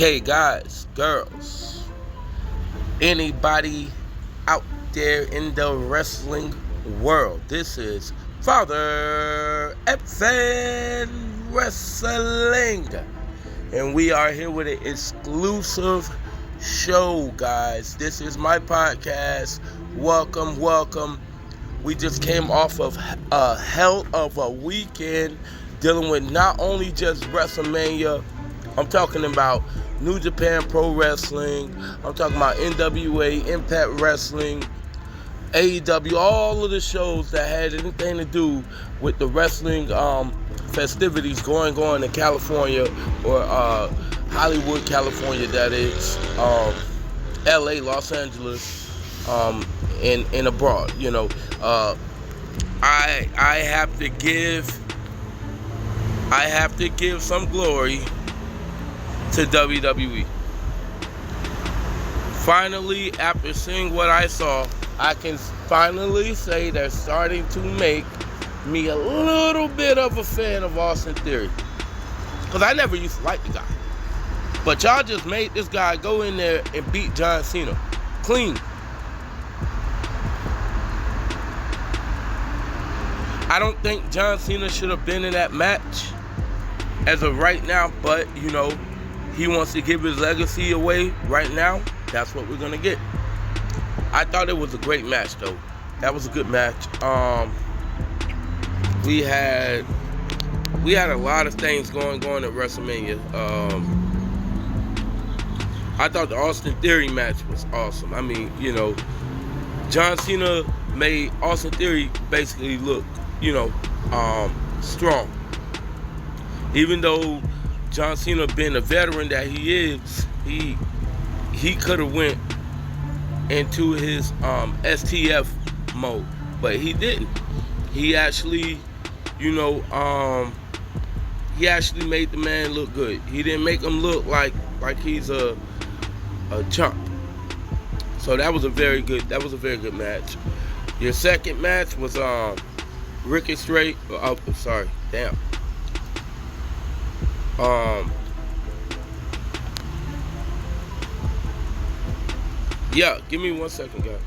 Okay, guys, girls, anybody out there in the wrestling world, this is Father Epson Wrestling, and we are here with an exclusive show, guys. This is my podcast. Welcome. We just came off of a hell of a weekend dealing with not only just WrestleMania. I'm talking about New Japan Pro Wrestling. I'm talking about NWA, Impact Wrestling, AEW, all of the shows that had anything to do with the wrestling festivities going on in California or Hollywood, California, that is, LA, Los Angeles, and abroad. You know, I have to give some glory to WWE. Finally, after seeing what I saw, I can finally say they're starting to make me a little bit of a fan of Austin Theory. Because I never used to like the guy. But y'all just made this guy go in there and beat John Cena. Clean. I don't think John Cena should have been in that match as of right now, but, you know, he wants to give his legacy away right now. That's what we're going to get. I thought it was a great match, though. That was a good match. We had a lot of things going on at WrestleMania. I thought the Austin Theory match was awesome. I mean, you know, John Cena made Austin Theory basically look, you know, strong. Even though John Cena, being a veteran that he is, he could have went into his STF mode, but he didn't. He actually, you know, he actually made the man look good. He didn't make him look like he's a chump. So that was a very good match. Your second match was Ricochet. Oh, sorry, damn. Yeah, give me 1 second, guys.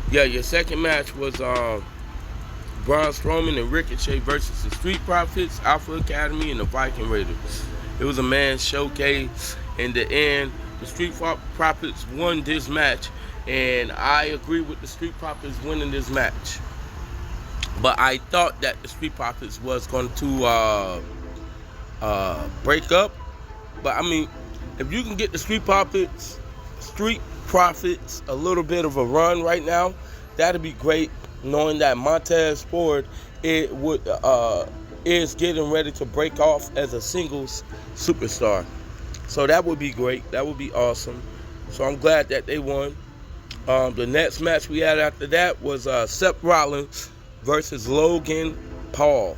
Yeah, your second match was Braun Strowman and Ricochet versus the Street Profits, Alpha Academy, and the Viking Raiders. It was a man showcase. In the end, the Street Profits won this match, and I agree with the Street Profits winning this match. But I thought that the Street Profits was going to break up. But I mean, if you can get the Street Profits a little bit of a run right now, that'd be great, knowing that Montez Ford is getting ready to break off as a singles superstar. So that would be great. That would be awesome. So I'm glad that they won. The next match we had after that was Seth Rollins versus Logan Paul.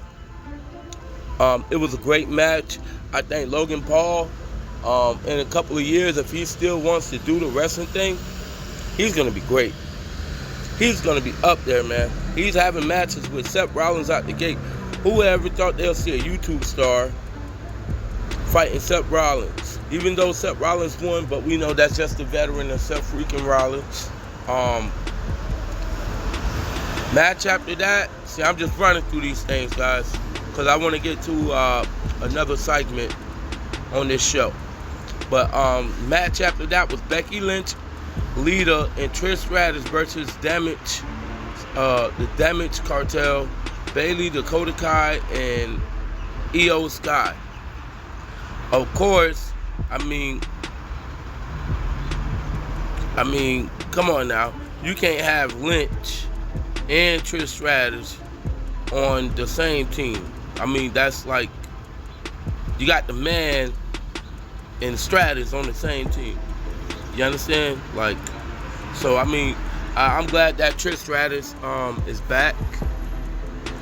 It was a great match. I think Logan Paul, in a couple of years, if he still wants to do the wrestling thing, he's going to be great. He's going to be up there, man. He's having matches with Seth Rollins out the gate. Who ever thought they'll see a YouTube star fighting Seth Rollins? Even though Seth Rollins won, but we know that's just the veteran of Seth freaking Rollins. Match after that, see, I'm just running through these things, guys, because I want to get to another segment on this show. But match after that was Becky Lynch, Lita, and Trish Stratus versus the Damage Cartel, Bayley, Dakota Kai, and Io Sky. Of course, I mean, come on now. You can't have Lynch and Trish Stratus on the same team. I mean, that's like, you got the man and Stratus on the same team. You understand? Like, so I mean, I'm glad that Trish Stratus is back.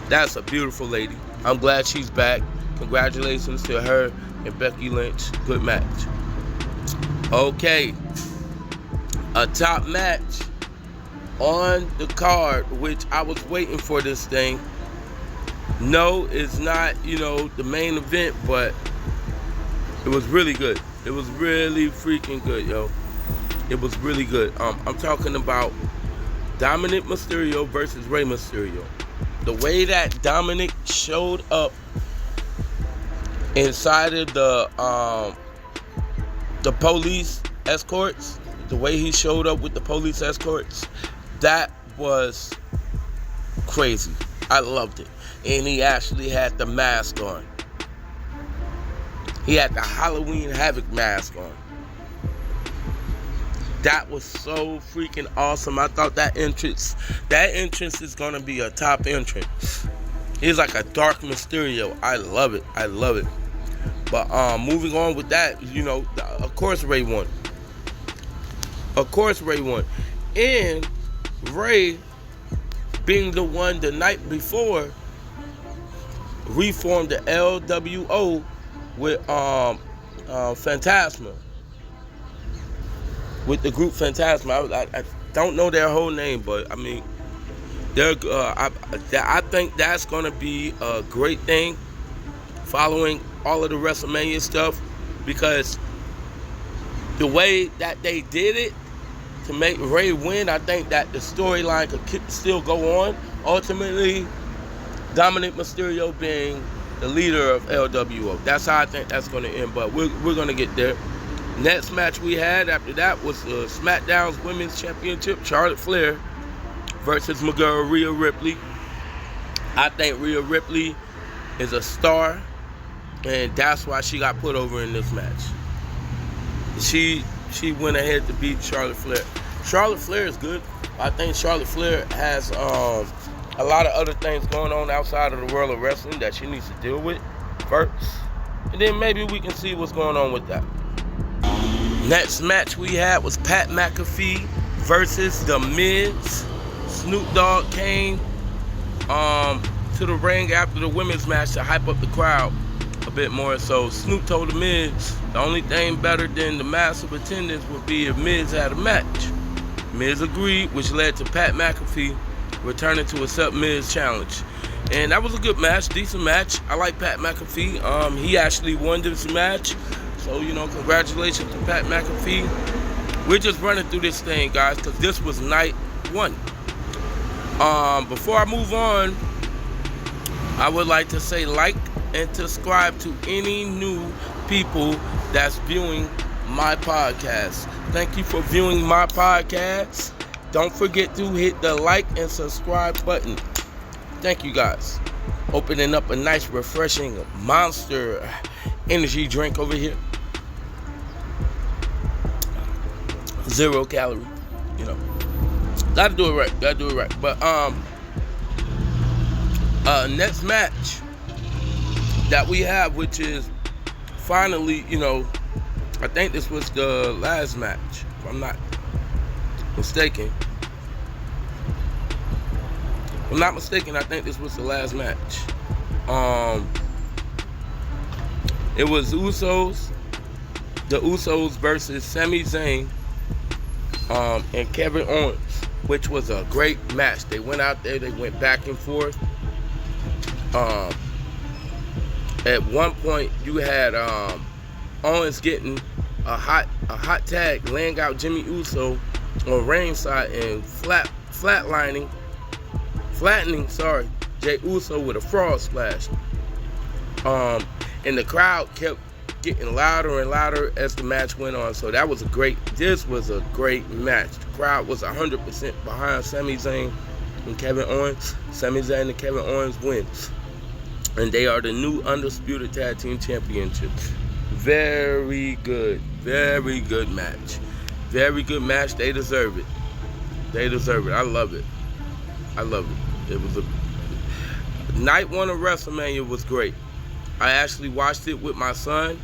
That's a beautiful lady. I'm glad she's back. Congratulations to her and Becky Lynch. Good match. Okay, a top match on the card, which I was waiting for this thing. No, it's not, you know, the main event, but it was really good. It was really freaking good, yo. It was really good. I'm talking about Dominic Mysterio versus Rey Mysterio. The way that Dominic showed up inside of the police escorts, the way he showed up with the police escorts, that was crazy. I loved it. And he actually had the mask on. He had the Halloween Havoc mask on. That was so freaking awesome. I thought that entrance is gonna be a top entrance. He's like a dark Mysterio. I love it. I love it. But moving on with that, you know, of course Rey won. Of course Rey won. And Rey, being the one the night before, reformed the LWO with Phantasma. With the group Phantasma. I don't know their whole name, but I mean, I think that's gonna be a great thing following all of the WrestleMania stuff, because the way that they did it to make Rey win, I think that the storyline could still go on. Ultimately, Dominic Mysterio being the leader of LWO. That's how I think that's going to end, but we're going to get there. Next match we had after that was SmackDown's Women's Championship, Charlotte Flair versus my girl Rhea Ripley. I think Rhea Ripley is a star, and that's why she got put over in this match. She went ahead to beat Charlotte Flair. Charlotte Flair is good. I think Charlotte Flair has a lot of other things going on outside of the world of wrestling that she needs to deal with first, and then maybe we can see what's going on with that. Next match we had was Pat McAfee versus The Miz. Snoop Dogg came to the ring after the women's match to hype up the crowd a bit more. So Snoop told The Miz the only thing better than the massive attendance would be if Miz had a match. Miz agreed, which led to Pat McAfee returning to accept Miz challenge. And that was a good match, decent match. I like Pat McAfee. He actually won this match. So, you know, congratulations to Pat McAfee. We're just running through this thing, guys, because this was night one. Before I move on, I would like to say like and subscribe to any new people that's viewing my podcast. Thank you for viewing my podcast. Don't forget to hit the like and subscribe button. Thank you, guys. Opening up a nice, refreshing Monster energy drink over here. 0 calorie, you know. Gotta do it right. But next match that we have, which is finally, you know, I think this was the last match, if I'm not mistaken. I think this was the last match. It was the Usos versus Sami Zayn and Kevin Owens, which was a great match. They went out there, they went back and forth. At one point, you had Owens getting a hot tag, laying out Jimmy Uso on ringside and flattening Jey Uso with a frog splash. And the crowd kept getting louder and louder as the match went on. So this was a great match. The crowd was 100% behind Sami Zayn and Kevin Owens. Sami Zayn and Kevin Owens wins. And they are the new undisputed tag team championships. Very good match. Very good match. They deserve it. I love it. It was night one of WrestleMania was great. I actually watched it with my son.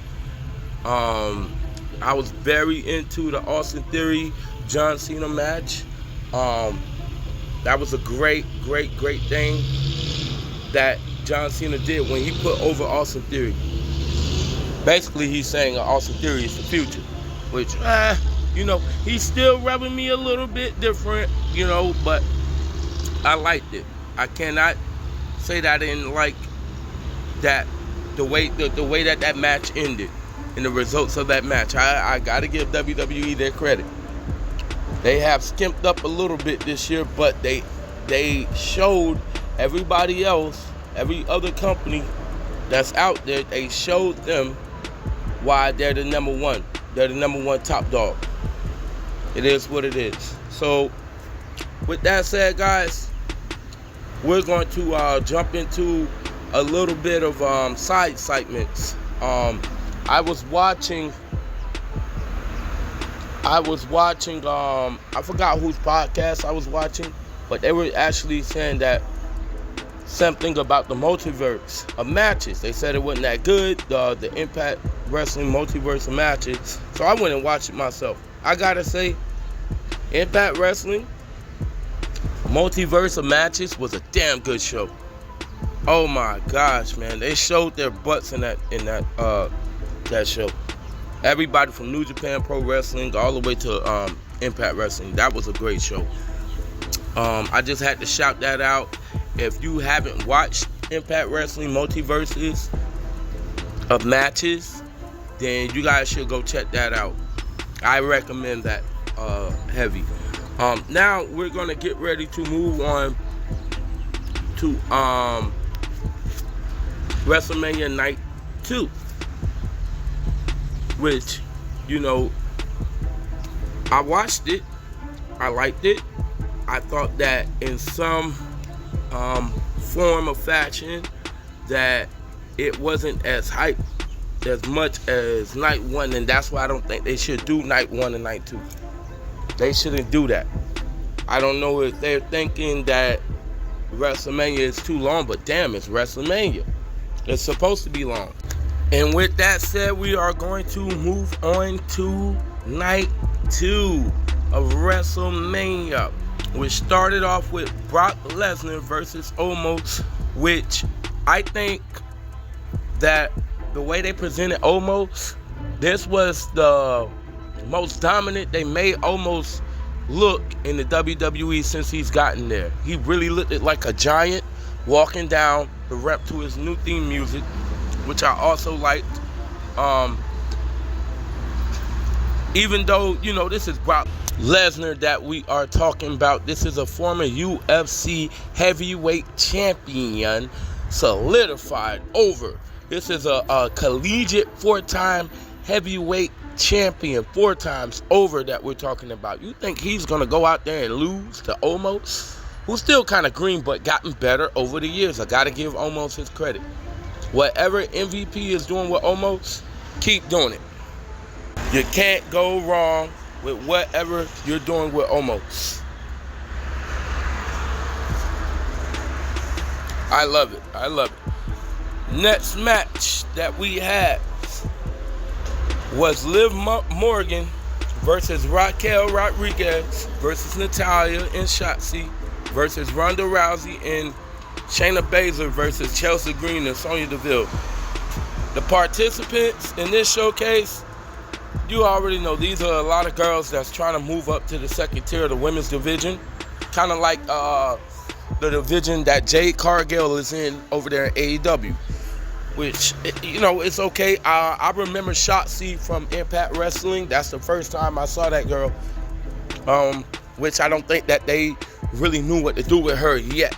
I was very into the Austin Theory John Cena match. That was a great thing that John Cena did when he put over Austin Theory. Basically, he's saying Austin Theory is the future, which, you know, he's still rubbing me a little bit different, you know, but I liked it. I cannot say that I didn't like that the way that match ended. in the results of that match. I got to give WWE their credit. They have skimped up a little bit this year, but they showed everybody else, every other company that's out there, they showed them why they're the number one. They're the number one top dog. It is what it is. So, with that said, guys, we're going to jump into a little bit of side segments. I was watching, I forgot whose podcast I was watching, but they were actually saying that something about the multiverse of matches. They said it wasn't that good, the Impact Wrestling multiverse of matches. So I went and watched it myself. I gotta say, Impact Wrestling Multiverse of Matches was a damn good show. Oh my gosh, man. They showed their butts in that show. Everybody from New Japan Pro Wrestling all the way to Impact Wrestling. That was a great show. I just had to shout that out. If you haven't watched Impact Wrestling Multiverses of Matches, then you guys should go check that out. I recommend that heavy. Now we're gonna get ready to move on to WrestleMania Night 2, which, you know, I watched it. I liked it. I thought that in some form of fashion that it wasn't as hyped as much as Night 1, and that's why I don't think they should do Night 1 and Night 2. They shouldn't do that. I don't know if they're thinking that WrestleMania is too long, but damn, it's WrestleMania. It's supposed to be long. And with that said, we are going to move on to Night 2 of WrestleMania, which started off with Brock Lesnar versus Omos, which I think that the way they presented Omos, this was the most dominant they made Omos look in the WWE since he's gotten there. He really looked like a giant walking down the ramp to his new theme music, which I also liked. Even though, you know, this is Brock Lesnar that we are talking about. This is a former UFC heavyweight champion, solidified over. This is a collegiate 4-time heavyweight champion, 4 times over that we're talking about. You think he's going to go out there and lose to Omos, who's still kind of green but gotten better over the years? I got to give Omos his credit. Whatever MVP is doing with Omos, keep doing it. You can't go wrong with whatever you're doing with Omos. I love it. I love it. Next match that we had was Liv Morgan versus Raquel Rodriguez versus Natalya and Shotzi versus Ronda Rousey and Shayna Baszler versus Chelsea Green and Sonya Deville. The participants in this showcase, you already know, these are a lot of girls that's trying to move up to the second tier of the women's division. Kind of like the division that Jade Cargill is in over there in AEW. Which, you know, it's okay. I remember Shotzi from Impact Wrestling. That's the first time I saw that girl. Which I don't think that they really knew what to do with her yet.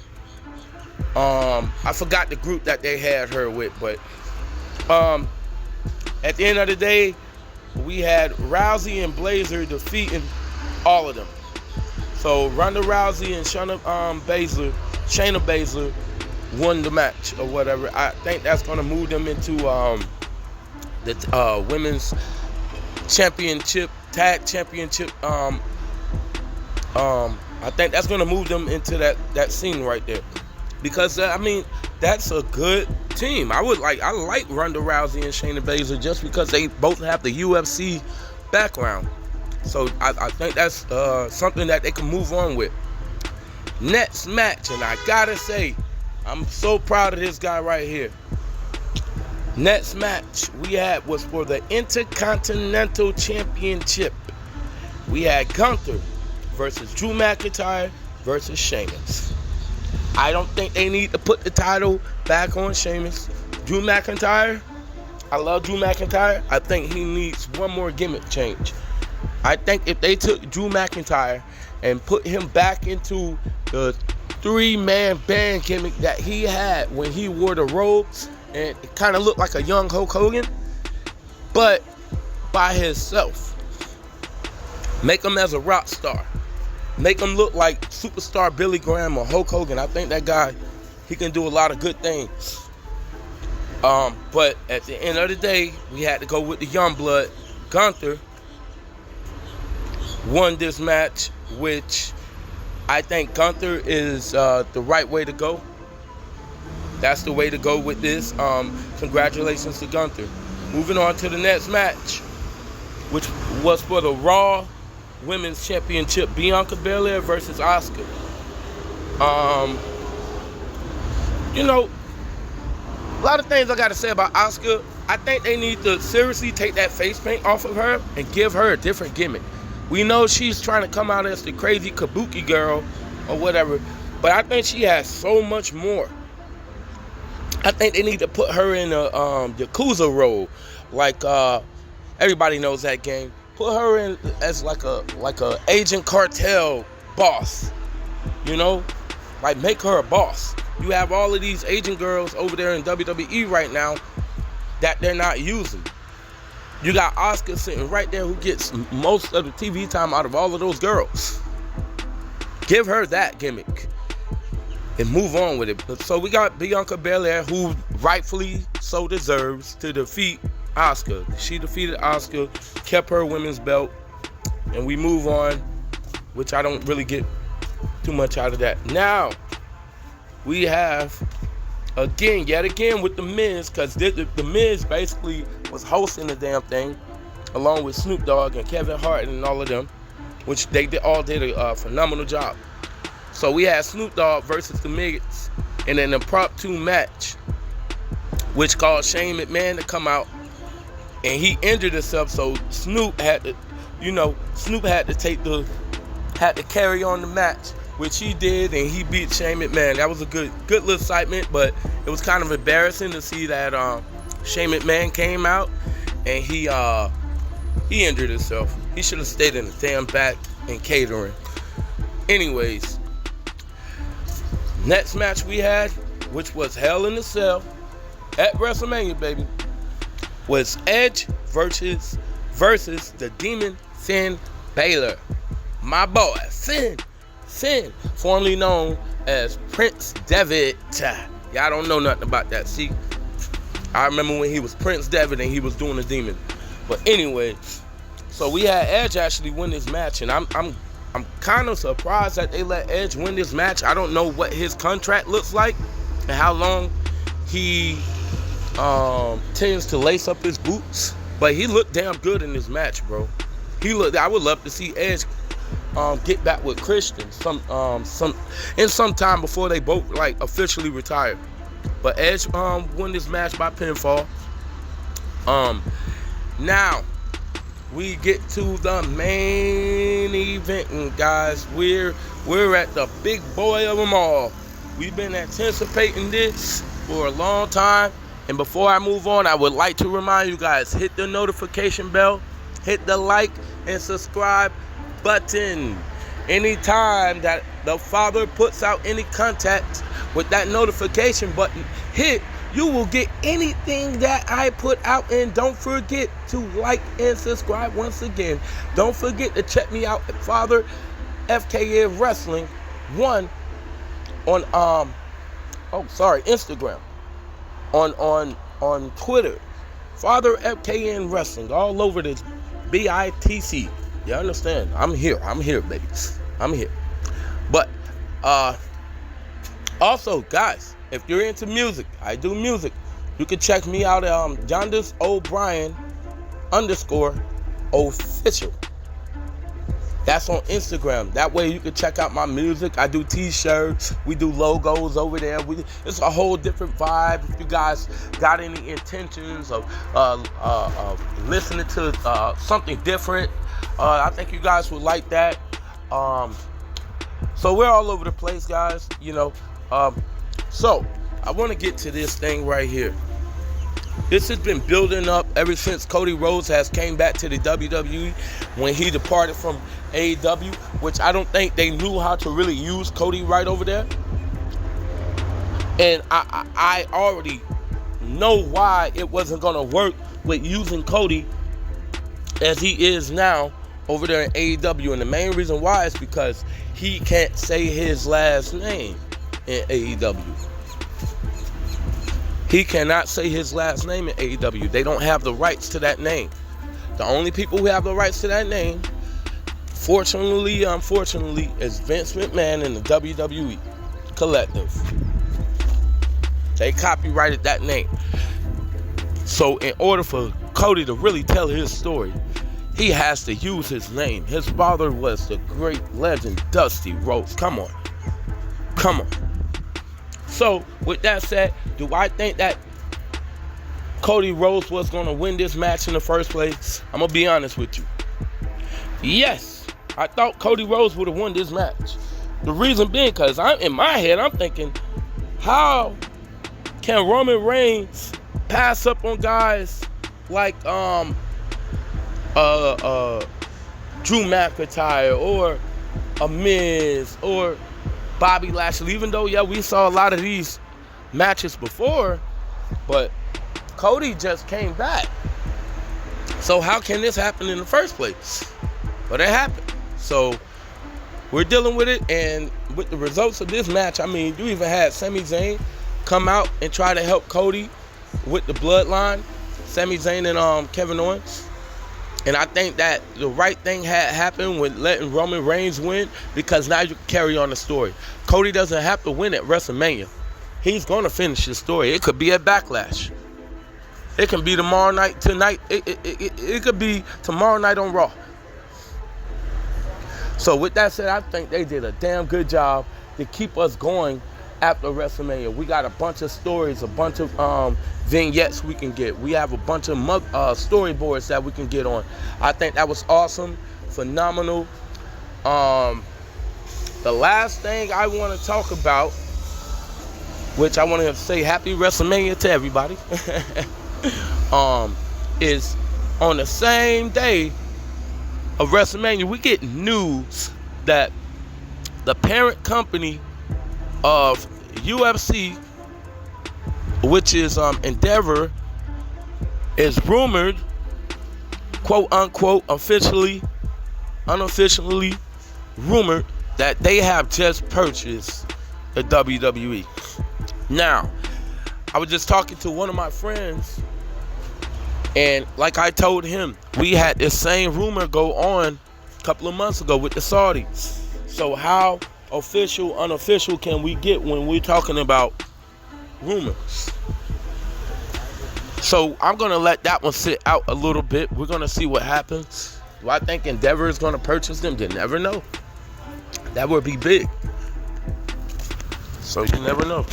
I forgot the group that they had her with, but at the end of the day, we had Rousey and Baszler defeating all of them. So Ronda Rousey and Shayna Baszler won the match or whatever. I think that's going to move them into the women's championship, tag championship. I think that's going to move them into that scene right there. Because, I mean, that's a good team. I like Ronda Rousey and Shayna Baszler just because they both have the UFC background. So I think that's something that they can move on with. Next match, and I gotta say, I'm so proud of this guy right here. Next match we had was for the Intercontinental Championship. We had Gunther versus Drew McIntyre versus Sheamus. I don't think they need to put the title back on Sheamus. Drew McIntyre, I love Drew McIntyre. I think he needs one more gimmick change. I think if they took Drew McIntyre and put him back into the 3-man band gimmick that he had when he wore the robes, and it kind of looked like a young Hulk Hogan, but by himself. Make him as a rock star. Make him look like superstar Billy Graham or Hulk Hogan. I think that guy, he can do a lot of good things. But at the end of the day, we had to go with the young blood. Gunther won this match, which I think Gunther is the right way to go. That's the way to go with this. Congratulations to Gunther. Moving on to the next match, which was for the Raw Women's Championship, Bianca Belair versus Asuka. A lot of things I got to say about Asuka. I think they need to seriously take that face paint off of her and give her a different gimmick. We know she's trying to come out as the crazy kabuki girl or whatever, but I think she has so much more. I think they need to put her in a Yakuza role, like everybody knows that game. Put her in as like a agent cartel boss, like make her a boss. You have all of these agent girls over there in WWE right now that they're not using. You got Asuka sitting right there who gets most of the TV time out of all of those girls. Give her that gimmick and move on with it. So we got Bianca Belair, who rightfully so deserves to defeat Asuka. She defeated Asuka, kept her women's belt, and we move on, which I don't really get too much out of that. Now, we have, yet again with The Miz, because the Miz basically was hosting the damn thing, along with Snoop Dogg and Kevin Hart and all of them, which they all did a phenomenal job. So we had Snoop Dogg versus The Miz in an impromptu match, which caused Shane McMahon to come out, and he injured himself, so Snoop had to carry on the match, which he did, and he beat Shane McMahon. That was a good little excitement, but it was kind of embarrassing to see that Shane McMahon came out and he injured himself. He should have stayed in the damn back and catering. Anyways, next match we had, which was Hell in a Cell at WrestleMania, baby, was Edge versus the Demon Finn Balor. My boy, Finn, formerly known as Prince Devitt. Y'all don't know nothing about that. See, I remember when he was Prince Devitt and he was doing the demon. But anyway, so we had Edge actually win this match, and I'm kind of surprised that they let Edge win this match. I don't know what his contract looks like and how long he tends to lace up his boots, but he looked damn good in this match, bro. I would love to see Edge get back with Christian some time before they both like officially retire. But Edge won this match by pinfall. Now we get to the main event, and guys, we're at the big boy of them all. We've been anticipating this for a long time, and before I move on, I would like to remind you guys, hit the notification bell, hit the like and subscribe button. Anytime that the Father puts out any content with that notification button hit, you will get anything that I put out. And don't forget to like and subscribe once again. Don't forget to check me out at Father FKN Wrestling 1 on Instagram, on Twitter, Father FKN Wrestling, all over this BITC. You understand? I'm here, baby. I'm here. But also, guys, if you're into music, I do music. You can check me out at Jondas O'Brien _official. That's on Instagram. That way you can check out my music. I do t-shirts. We do logos over there. It's a whole different vibe. If you guys got any intentions of listening to something different, I think you guys would like that. So we're all over the place, guys. So I want to get to this thing right here. This has been building up ever since Cody Rhodes has came back to the WWE when he departed from AEW, which I don't think they knew how to really use Cody right over there. And I already know why it wasn't going to work with using Cody as he is now over there in AEW. And the main reason why is because he can't say his last name in AEW. He cannot say his last name in AEW. They don't have the rights to that name. The only people who have the rights to that name, fortunately, unfortunately, is Vince McMahon and the WWE Collective. They copyrighted that name. So in order for Cody to really tell his story, he has to use his name. His father was the great legend Dusty Rhodes. Come on. So with that said, do I think that Cody Rhodes was going to win this match in the first place? I'm going to be honest with you. Yes, I thought Cody Rhodes would have won this match. The reason being because in my head, I'm thinking, how can Roman Reigns pass up on guys like Drew McIntyre or a Miz or Bobby Lashley? Even though, yeah, we saw a lot of these matches before, but Cody just came back. So how can this happen in the first place? But it happened. So we're dealing with it, and with the results of this match, I mean, you even had Sami Zayn come out and try to help Cody with the bloodline, Sami Zayn and Kevin Owens. And I think that the right thing had happened with letting Roman Reigns win, because now you can carry on the story. Cody doesn't have to win at WrestleMania. He's going to finish his story. It could be at Backlash. It can be tomorrow night, tonight. It could be tomorrow night on Raw. So with that said, I think they did a damn good job to keep us going after WrestleMania. We got a bunch of stories, a bunch of vignettes we can get. We have a bunch of storyboards that we can get on. I think that was awesome, phenomenal. The last thing I want to talk about, which I want to say happy WrestleMania to everybody, is on the same day of WrestleMania, we get news that the parent company of UFC, which is Endeavor, is rumored, quote unquote, unofficially rumored that they have just purchased the WWE. Now, I was just talking to one of my friends, and like I told him, we had this same rumor go on a couple of months ago with the Saudis. So how official, unofficial can we get when we're talking about rumors? So I'm going to let that one sit out a little bit. We're going to see what happens. Do I think Endeavor is going to purchase them? You never know. That would be big. So you never know.